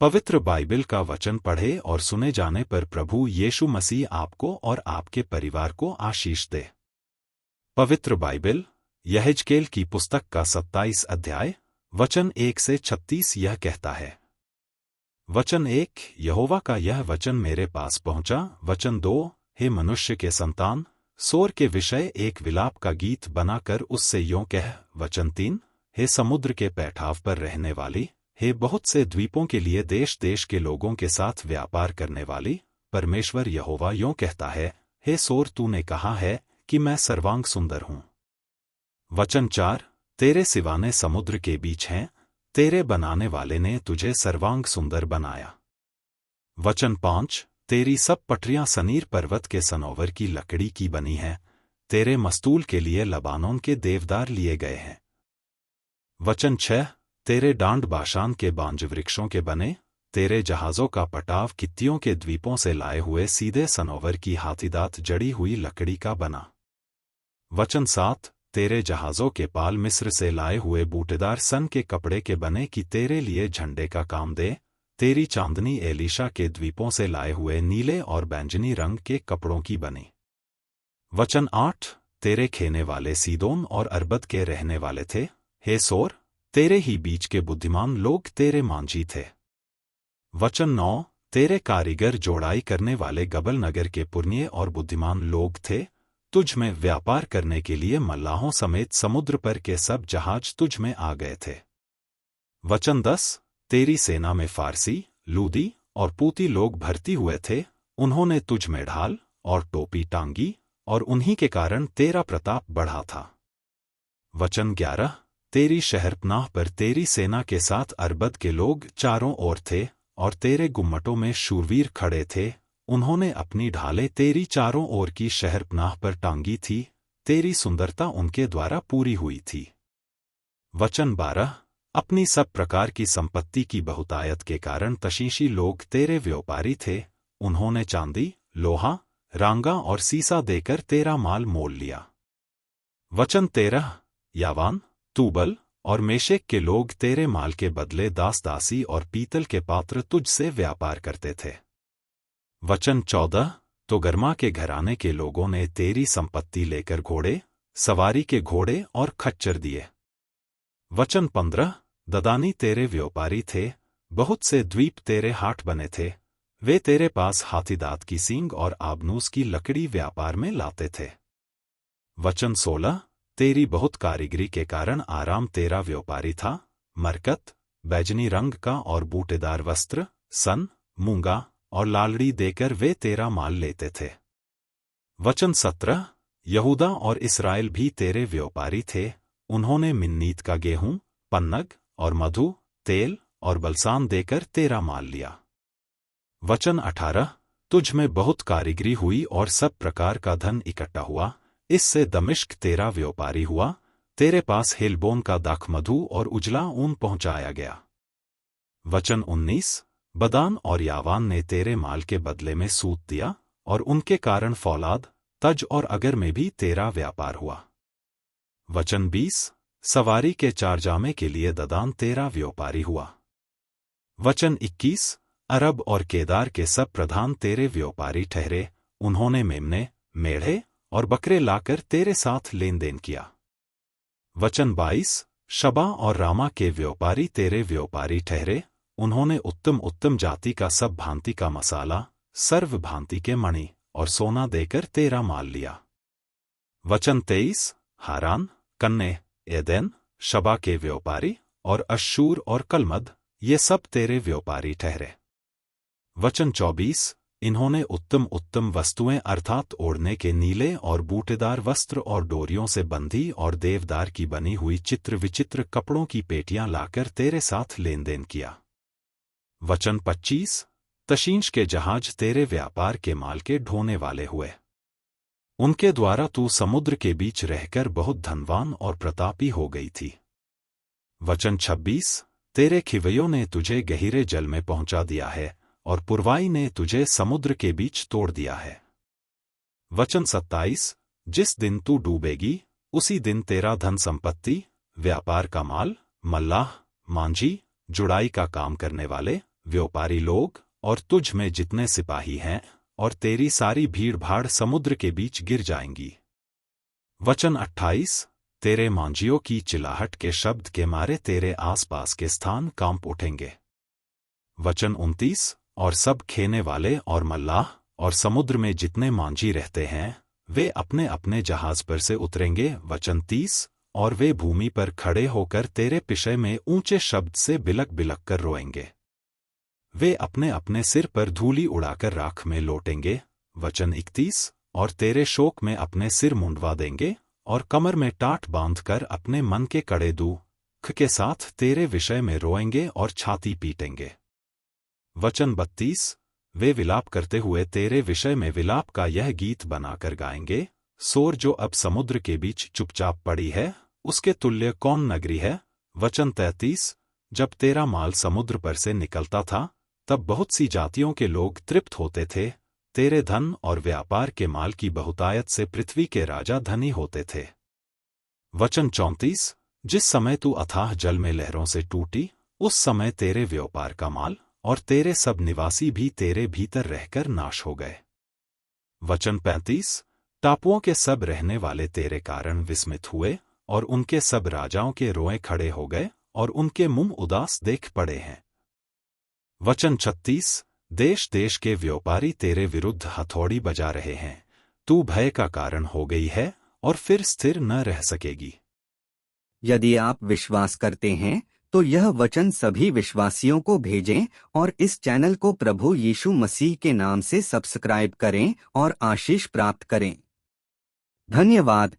पवित्र बाइबल का वचन पढ़े और सुने जाने पर प्रभु यीशु मसीह आपको और आपके परिवार को आशीष दे। पवित्र बाइबल यहेजकेल की पुस्तक का 27 अध्याय वचन 1 से 36 यह कहता है। वचन 1, यहोवा का यह वचन मेरे पास पहुंचा। वचन 2, हे मनुष्य के संतान, सोर के विषय एक विलाप का गीत बनाकर उससे यों कह। वचन 3, हे समुद्र के पैठाव पर रहने वाली, हे बहुत से द्वीपों के लिए देश देश के लोगों के साथ व्यापार करने वाली, परमेश्वर यहोवा यों कहता है, हे सोर, तूने कहा है कि मैं सर्वांग सुंदर हूं। वचन 4, तेरे सिवाने समुद्र के बीच हैं, तेरे बनाने वाले ने तुझे सर्वांग सुंदर बनाया। वचन 5, तेरी सब पटरियां सनीर पर्वत के सनोवर की लकड़ी की बनी हैं, तेरे मस्तूल के लिए लबानोन के देवदार लिए गए हैं। वचन 6, तेरे डांड बाशान के बांज वृक्षों के बने, तेरे जहाजों का पटाव कित्तियों के द्वीपों से लाए हुए सीधे सनोवर की हाथीदांत जड़ी हुई लकड़ी का बना। वचन 7, तेरे जहाजों के पाल मिस्र से लाए हुए बूटेदार सन के कपड़े के बने कि तेरे लिए झंडे का काम दे, तेरी चांदनी एलीशा के द्वीपों से लाए हुए नीले और बैंजनी रंग के कपड़ों की बनी। वचन 8, तेरे खेने वाले सीदोन और अरबद के रहने वाले थे, हे सोर, तेरे ही बीच के बुद्धिमान लोग तेरे मांझी थे। वचन 9, तेरे कारीगर जोड़ाई करने वाले गबल नगर के पुरनिये और बुद्धिमान लोग थे, तुझ में व्यापार करने के लिए मल्लाहों समेत समुद्र पर के सब जहाज तुझ में आ गए थे। वचन 10, तेरी सेना में फारसी, लूदी और पूती लोग भर्ती हुए थे, उन्होंने तुझ में ढाल और टोपी टांगी और उन्हीं के कारण तेरा प्रताप बढ़ा था। वचन 11, तेरी शहरपनाह पर तेरी सेना के साथ अरबद के लोग चारों ओर थे और तेरे गुम्मटों में शूरवीर खड़े थे, उन्होंने अपनी ढालें तेरी चारों ओर की शहरपनाह पर टांगी थी, तेरी सुंदरता उनके द्वारा पूरी हुई थी। वचन 12, अपनी सब प्रकार की संपत्ति की बहुतायत के कारण तशीशी लोग तेरे व्यापारी थे, उन्होंने चांदी, लोहा, रांगा और सीसा देकर तेरा माल मोल लिया। वचन 13, यावान, तूबल और मेशेक के लोग तेरे माल के बदले दास दासी और पीतल के पात्र तुझसे व्यापार करते थे। वचन 14, तो गर्मा के घराने के लोगों ने तेरी संपत्ति लेकर घोड़े, सवारी के घोड़े और खच्चर दिए। वचन 15, ददानी तेरे व्यापारी थे, बहुत से द्वीप तेरे हाट बने थे, वे तेरे पास हाथीदांत की सींग और आबनूस की लकड़ी व्यापार में लाते थे। वचन 16, तेरी बहुत कारीगरी के कारण आराम तेरा व्यापारी था, मरकत, बैजनी रंग का और बूटेदार वस्त्र, सन, मूंगा और लालड़ी देकर वे तेरा माल लेते थे। वचन 17, यहूदा और इस्राएल भी तेरे व्यापारी थे, उन्होंने मिन्नीत का गेहूं, पन्नग और मधु, तेल और बलसान देकर तेरा माल लिया। वचन 18, तुझ में बहुत कारीगरी हुई और सब प्रकार का धन इकट्ठा हुआ, इससे दमिश्क तेरा व्यापारी हुआ, तेरे पास हेलबोन का दाख मधु और उजला ऊन पहुंचाया गया। वचन 19, बदान और यावान ने तेरे माल के बदले में सूत दिया और उनके कारण फौलाद, तज और अगर में भी तेरा व्यापार हुआ। वचन 20, सवारी के चारजामे के लिए ददान तेरा व्यापारी हुआ। वचन 21, अरब और केदार के सब प्रधान तेरे व्यापारी ठहरे, उन्होंने मेमने, मेढ़े और बकरे लाकर तेरे साथ लेन देन किया। वचन 22, शबा और रामा के व्यापारी तेरे व्यापारी ठहरे, उन्होंने उत्तम उत्तम जाति का सब भांति का मसाला, सर्व भांति के मणि और सोना देकर तेरा माल लिया। वचन 23, हारान, कन्ने, एदेन, शबा के व्यापारी और अश्शूर और कलमद, ये सब तेरे व्यापारी ठहरे। वचन 24, इन्होंने उत्तम उत्तम वस्तुएं अर्थात ओढ़ने के नीले और बूटेदार वस्त्र और डोरियों से बंधी और देवदार की बनी हुई चित्र विचित्र कपड़ों की पेटियां लाकर तेरे साथ लेन देन किया। वचन 25, तशींश के जहाज तेरे व्यापार के माल के ढोने वाले हुए, उनके द्वारा तू समुद्र के बीच रहकर बहुत धनवान और प्रतापी हो गई थी। वचन 26, तेरे खिवैयों ने तुझे गहरे जल में पहुंचा दिया है और पुरवाई ने तुझे समुद्र के बीच तोड़ दिया है। वचन 27, जिस दिन तू डूबेगी उसी दिन तेरा धन संपत्ति, व्यापार का माल, मल्लाह, मांझी, जुड़ाई का काम करने वाले, व्यापारी लोग और तुझ में जितने सिपाही हैं और तेरी सारी भीड़ भाड़ समुद्र के बीच गिर जाएंगी। वचन 28, तेरे मांझियों की चिल्लाहट के शब्द के मारे तेरे आसपास के स्थान कांप उठेंगे। वचन 29, और सब खेने वाले और मल्लाह और समुद्र में जितने मांझी रहते हैं वे अपने अपने जहाज पर से उतरेंगे। वचन 30, और वे भूमि पर खड़े होकर तेरे विषय में ऊंचे शब्द से बिलक बिलक कर रोएंगे। वे अपने अपने सिर पर धूली उड़ाकर राख में लौटेंगे। वचन 31, और तेरे शोक में अपने सिर मुंडवा देंगे और कमर में टाट बांधकर अपने मन के कड़े दुख के साथ तेरे विषय में रोएंगे और छाती पीटेंगे। वचन 32, वे विलाप करते हुए तेरे विषय में विलाप का यह गीत बनाकर गाएंगे, सोर जो अब समुद्र के बीच चुपचाप पड़ी है, उसके तुल्य कौन नगरी है। वचन 33, जब तेरा माल समुद्र पर से निकलता था तब बहुत सी जातियों के लोग तृप्त होते थे, तेरे धन और व्यापार के माल की बहुतायत से पृथ्वी के राजा धनी होते थे। वचन 34, जिस समय तू अथाह जल में लहरों से टूटी उस समय तेरे व्यापार का माल और तेरे सब निवासी भी तेरे भीतर रहकर नाश हो गए। वचन 35, टापुओं के सब रहने वाले तेरे कारण विस्मित हुए और उनके सब राजाओं के रोए खड़े हो गए और उनके मुंह उदास देख पड़े हैं। वचन 36, देश देश के व्यापारी तेरे विरुद्ध हथौड़ी बजा रहे हैं, तू भय का कारण हो गई है और फिर स्थिर न रह सकेगी। यदि आप विश्वास करते हैं तो यह वचन सभी विश्वासियों को भेजें और इस चैनल को प्रभु यीशु मसीह के नाम से सब्सक्राइब करें और आशीष प्राप्त करें। धन्यवाद।